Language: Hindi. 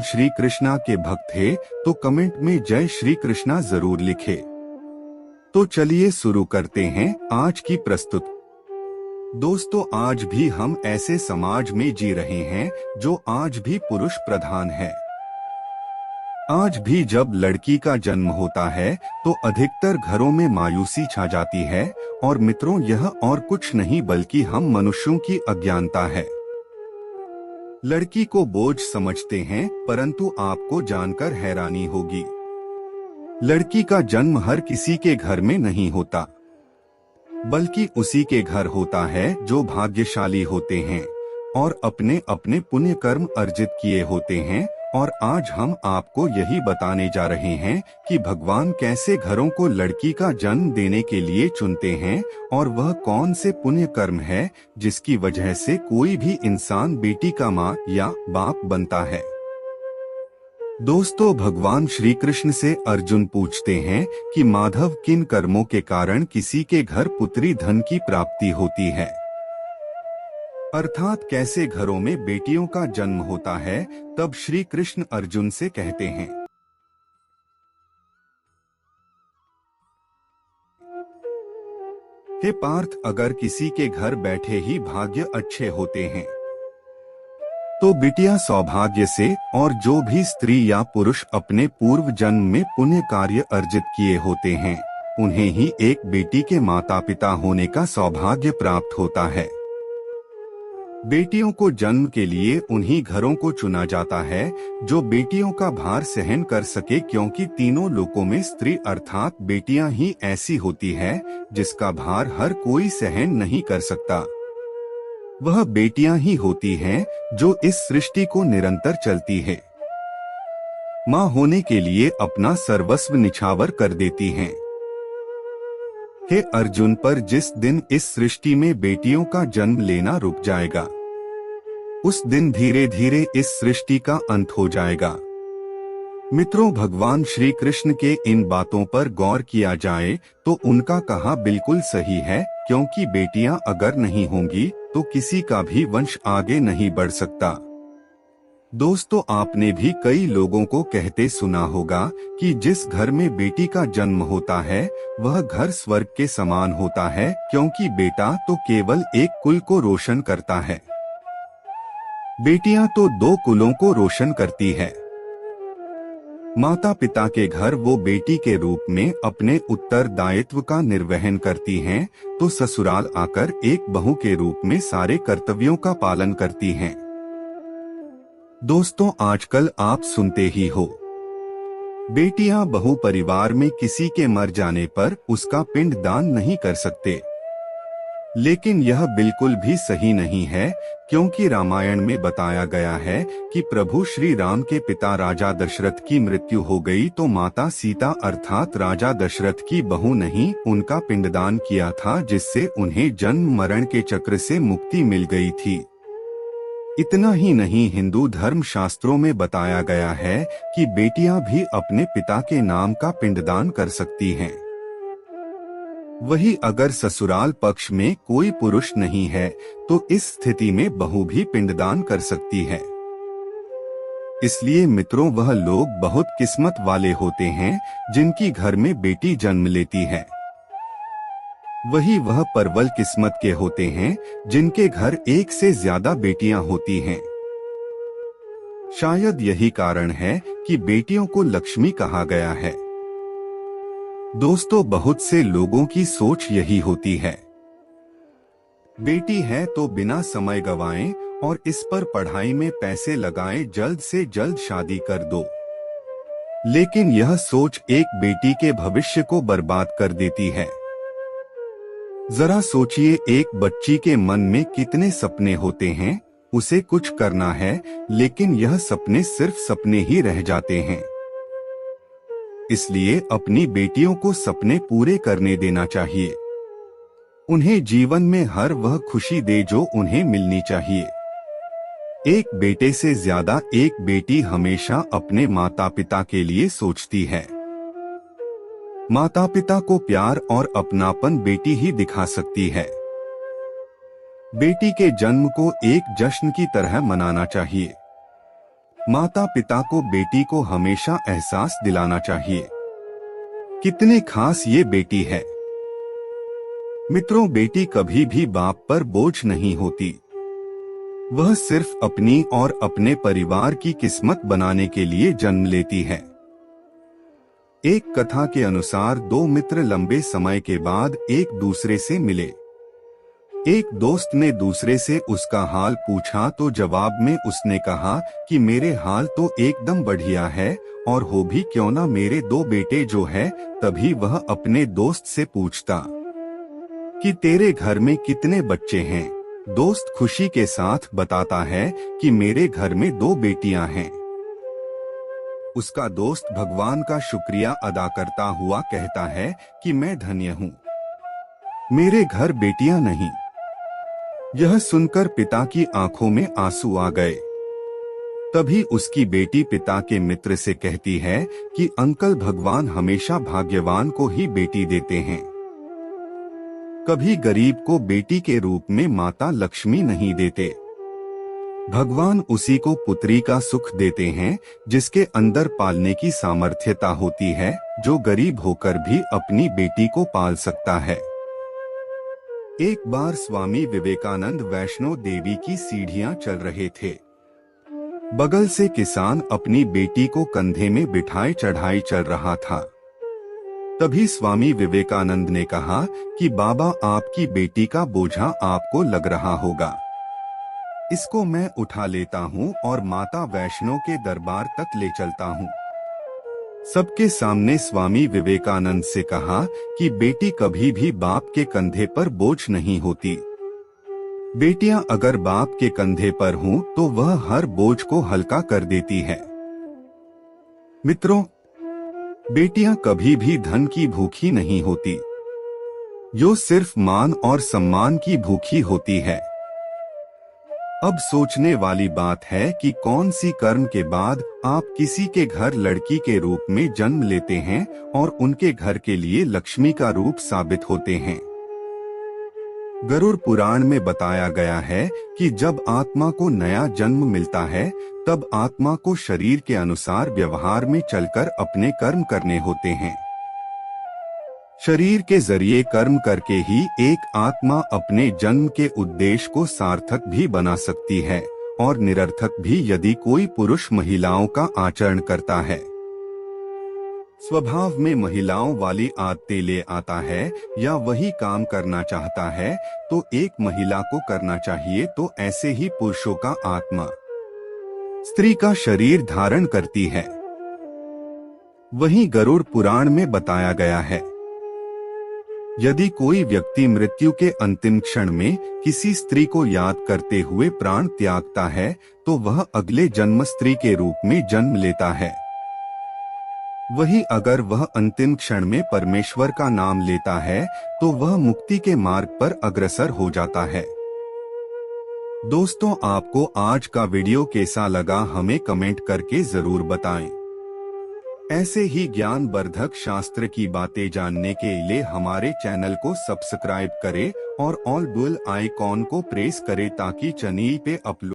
भगवान श्री कृष्णा के भक्त थे तो कमेंट में जय श्री कृष्णा जरूर लिखे। तो चलिए शुरू करते हैं आज की प्रस्तुति। दोस्तों, आज भी हम ऐसे समाज में जी रहे हैं जो आज भी पुरुष प्रधान है। आज भी जब लड़की का जन्म होता है तो अधिकतर घरों में मायूसी छा जाती है। और मित्रों, यह और कुछ नहीं बल्कि हम मनुष्यों की अज्ञानता है। लड़की को बोझ समझते हैं, परंतु आपको जानकर हैरानी होगी, लड़की का जन्म हर किसी के घर में नहीं होता, बल्कि उसी के घर होता है जो भाग्यशाली होते हैं और अपने अपने पुण्य कर्म अर्जित किए होते हैं। और आज हम आपको यही बताने जा रहे हैं कि भगवान कैसे घरों को लड़की का जन्म देने के लिए चुनते हैं और वह कौन से पुण्य कर्म है जिसकी वजह से कोई भी इंसान बेटी का माँ या बाप बनता है। दोस्तों, भगवान श्री कृष्ण से अर्जुन पूछते हैं कि माधव, किन कर्मों के कारण किसी के घर पुत्री धन की प्राप्ति होती है, अर्थात कैसे घरों में बेटियों का जन्म होता है। तब श्री कृष्ण अर्जुन से कहते हैं, हे पार्थ, अगर किसी के घर बैठे ही भाग्य अच्छे होते हैं तो बिटिया सौभाग्य से, और जो भी स्त्री या पुरुष अपने पूर्व जन्म में पुण्य कार्य अर्जित किए होते हैं उन्हें ही एक बेटी के माता पिता होने का सौभाग्य प्राप्त होता है। बेटियों को जन्म के लिए उन्हीं घरों को चुना जाता है जो बेटियों का भार सहन कर सके, क्योंकि तीनों लोकों में स्त्री अर्थात बेटियां ही ऐसी होती है जिसका भार हर कोई सहन नहीं कर सकता। वह बेटियां ही होती हैं जो इस सृष्टि को निरंतर चलती है, माँ होने के लिए अपना सर्वस्व निछावर कर देती हैं। हे अर्जुन, पर जिस दिन इस सृष्टि में बेटियों का जन्म लेना रुक जाएगा उस दिन धीरे धीरे इस सृष्टि का अंत हो जाएगा। मित्रों, भगवान श्री कृष्ण के इन बातों पर गौर किया जाए तो उनका कहा बिल्कुल सही है, क्योंकि बेटियां अगर नहीं होंगी तो किसी का भी वंश आगे नहीं बढ़ सकता। दोस्तों, आपने भी कई लोगों को कहते सुना होगा कि जिस घर में बेटी का जन्म होता है वह घर स्वर्ग के समान होता है, क्योंकि बेटा तो केवल एक कुल को रोशन करता है, बेटियां तो दो कुलों को रोशन करती है। माता पिता के घर वो बेटी के रूप में अपने उत्तरदायित्व का निर्वहन करती हैं, तो ससुराल आकर एक बहू के रूप में सारे कर्तव्यों का पालन करती हैं। दोस्तों, आजकल आप सुनते ही हो, बेटियां बहू परिवार में किसी के मर जाने पर उसका पिंड दान नहीं कर सकते। लेकिन यह बिल्कुल भी सही नहीं है, क्योंकि रामायण में बताया गया है कि प्रभु श्री राम के पिता राजा दशरथ की मृत्यु हो गई तो माता सीता अर्थात राजा दशरथ की बहू नहीं उनका पिंडदान किया था, जिससे उन्हें जन्म मरण के चक्र से मुक्ति मिल गई थी। इतना ही नहीं, हिंदू धर्म शास्त्रों में बताया गया है कि बेटियां भी अपने पिता के नाम का पिंडदान कर सकती हैं। वही अगर ससुराल पक्ष में कोई पुरुष नहीं है तो इस स्थिति में बहू भी पिंडदान कर सकती है। इसलिए मित्रों, वह लोग बहुत किस्मत वाले होते हैं जिनकी घर में बेटी जन्म लेती है। वही वह परवल किस्मत के होते हैं जिनके घर एक से ज्यादा बेटियां होती हैं। शायद यही कारण है कि बेटियों को लक्ष्मी कहा गया है। दोस्तों, बहुत से लोगों की सोच यही होती है, बेटी है तो बिना समय गवाएं और इस पर पढ़ाई में पैसे लगाएं, जल्द से जल्द शादी कर दो। लेकिन यह सोच एक बेटी के भविष्य को बर्बाद कर देती है। जरा सोचिए, एक बच्ची के मन में कितने सपने होते हैं, उसे कुछ करना है लेकिन यह सपने सिर्फ सपने ही रह जाते हैं। इसलिए अपनी बेटियों को सपने पूरे करने देना चाहिए, उन्हें जीवन में हर वह खुशी दे जो उन्हें मिलनी चाहिए। एक बेटे से ज्यादा एक बेटी हमेशा अपने माता पिता के लिए सोचती है। माता पिता को प्यार और अपनापन बेटी ही दिखा सकती है। बेटी के जन्म को एक जश्न की तरह मनाना चाहिए। माता पिता को बेटी को हमेशा एहसास दिलाना चाहिए कितने खास ये बेटी है। मित्रों, बेटी कभी भी बाप पर बोझ नहीं होती। वह सिर्फ अपनी और अपने परिवार की किस्मत बनाने के लिए जन्म लेती है। एक कथा के अनुसार दो मित्र लंबे समय के बाद एक दूसरे से मिले। एक दोस्त ने दूसरे से उसका हाल पूछा तो जवाब में उसने कहा कि मेरे हाल तो एकदम बढ़िया है, और हो भी क्यों ना मेरे दो बेटे जो है। तभी वह अपने दोस्त से पूछता कि तेरे घर में कितने बच्चे हैं। दोस्त खुशी के साथ बताता है कि मेरे घर में दो बेटियां हैं। उसका दोस्त भगवान का शुक्रिया अदा करता हुआ कहता है कि मैं धन्य हूँ, मेरे घर बेटियां नहीं। यह सुनकर पिता की आंखों में आंसू आ गए। तभी उसकी बेटी पिता के मित्र से कहती है कि अंकल, भगवान हमेशा भाग्यवान को ही बेटी देते हैं, कभी गरीब को बेटी के रूप में माता लक्ष्मी नहीं देते। भगवान उसी को पुत्री का सुख देते हैं जिसके अंदर पालने की सामर्थ्यता होती है, जो गरीब होकर भी अपनी बेटी को पाल सकता है। एक बार स्वामी विवेकानंद वैष्णो देवी की सीढ़ियां चल रहे थे। बगल से किसान अपनी बेटी को कंधे में बिठाए चढ़ाई चल रहा था। तभी स्वामी विवेकानंद ने कहा कि बाबा, आपकी बेटी का बोझा आपको लग रहा होगा, इसको मैं उठा लेता हूँ और माता वैष्णो के दरबार तक ले चलता हूँ। सबके सामने स्वामी विवेकानंद से कहा कि बेटी कभी भी बाप के कंधे पर बोझ नहीं होती। बेटियां अगर बाप के कंधे पर हों तो वह हर बोझ को हल्का कर देती है। मित्रों, बेटियां कभी भी धन की भूखी नहीं होती, जो सिर्फ मान और सम्मान की भूखी होती है। अब सोचने वाली बात है कि कौन सी कर्म के बाद आप किसी के घर लड़की के रूप में जन्म लेते हैं और उनके घर के लिए लक्ष्मी का रूप साबित होते हैं। गरुड़ पुराण में बताया गया है कि जब आत्मा को नया जन्म मिलता है तब आत्मा को शरीर के अनुसार व्यवहार में चलकर अपने कर्म करने होते हैं। शरीर के जरिए कर्म करके ही एक आत्मा अपने जन्म के उद्देश्य को सार्थक भी बना सकती है और निरर्थक भी यदि कोई पुरुष महिलाओं का आचरण करता है। स्वभाव में महिलाओं वाली आदतें ले आता है या वही काम करना चाहता है तो एक महिला को करना चाहिए, तो ऐसे ही पुरुषों का आत्मा स्त्री का शरीर धारण करती है। वहीं गरुड़ पुराण में बताया गया है, यदि कोई व्यक्ति मृत्यु के अंतिम क्षण में किसी स्त्री को याद करते हुए प्राण त्यागता है तो वह अगले जन्म स्त्री के रूप में जन्म लेता है। वही अगर वह अंतिम क्षण में परमेश्वर का नाम लेता है तो वह मुक्ति के मार्ग पर अग्रसर हो जाता है। दोस्तों, आपको आज का वीडियो कैसा लगा हमें कमेंट करके जरूर बताएं। ऐसे ही ज्ञानवर्धक शास्त्र की बातें जानने के लिए हमारे चैनल को सब्सक्राइब करें और ऑल बेल आइकॉन को प्रेस करें ताकि चैनल पे अपलोड